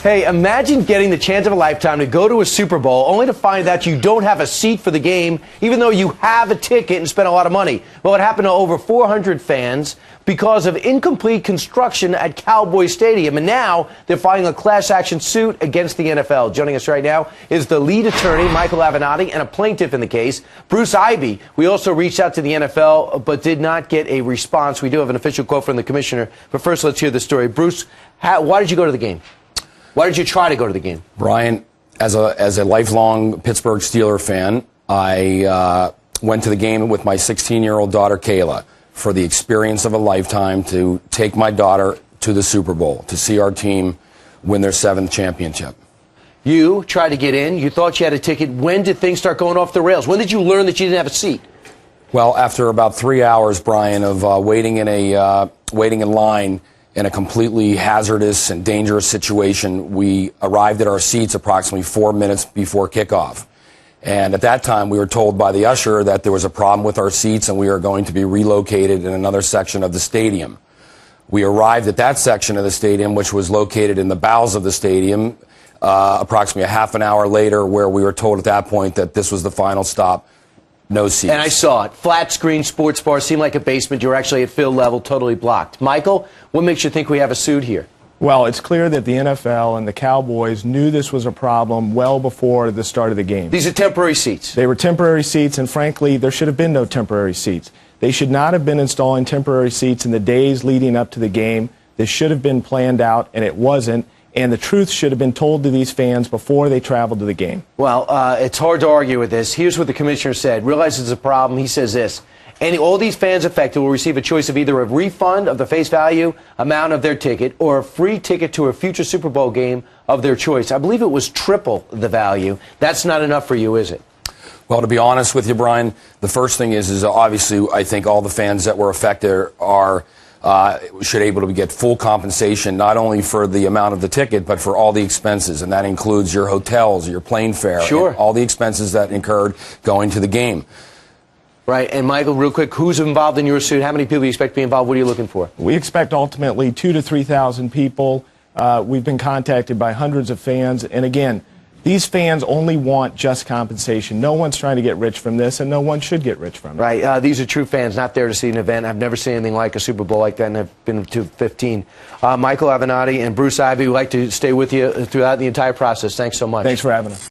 Hey, imagine getting the chance of a lifetime to go to a Super Bowl only to find out you don't have a seat for the game, even though you have a ticket and spent a lot of money. Well, it happened to over 400 fans because of incomplete construction at Cowboy Stadium. And now they're filing a class action suit against the NFL. Joining us right now is the lead attorney, Michael Avenatti, and a plaintiff in the case, Bruce Ivey. We also reached out to the NFL, but did not get a response. We do have an official quote from the commissioner. But first, let's hear the story. Bruce, why did you go to the game? Why did you try to go to the game? Brian, as a lifelong Pittsburgh Steelers fan, I went to the game with my 16-year-old daughter, Kayla, for the experience of a lifetime to take my daughter to the Super Bowl, to see our team win their 7th championship. You tried to get in. You thought you had a ticket. When did things start going off the rails? When did you learn that you didn't have a seat? Well, after about 3 hours, Brian, of waiting in line in a completely hazardous and dangerous situation, we arrived at our seats approximately 4 minutes before kickoff. And at that time, we were told by the usher that there was a problem with our seats and we were going to be relocated in another section of the stadium. We arrived at that section of the stadium, which was located in the bowels of the stadium, approximately a half an hour later, where we were told at that point that this was the final stop. No seats. And I saw it. Flat screen sports bar, seemed like a basement. You were actually at field level, totally blocked. Michael, what makes you think we have a suit here? Well, it's clear that the NFL and the Cowboys knew this was a problem well before the start of the game. These are temporary seats. They were temporary seats, and frankly, there should have been no temporary seats. They should not have been installing temporary seats in the days leading up to the game. This should have been planned out, and it wasn't. And the truth should have been told to these fans before they traveled to the game. Well, it's hard to argue with this. Here's what the commissioner said. Realize it's a problem. He says this. All these fans affected will receive a choice of either a refund of the face value amount of their ticket or a free ticket to a future Super Bowl game of their choice. I believe it was triple the value. That's not enough for you, is it? Well, to be honest with you, Brian, the first thing is obviously I think all the fans that were affected should able to get full compensation, not only for the amount of the ticket, but for all the expenses. And that includes your hotels, your plane fare, sure, and all the expenses that incurred going to the game. Right. And Michael, real quick, who's involved in your suit? How many people do you expect to be involved? What are you looking for? We expect ultimately 2,000 to 3,000 people. We've been contacted by hundreds of fans. And again, these fans only want just compensation. No one's trying to get rich from this, and no one should get rich from it. Right. These are true fans, not there to see an event. I've never seen anything like a Super Bowl like that, and I've been to 15. Michael Avenatti and Bruce Ivey would like to stay with you throughout the entire process. Thanks so much. Thanks for having us.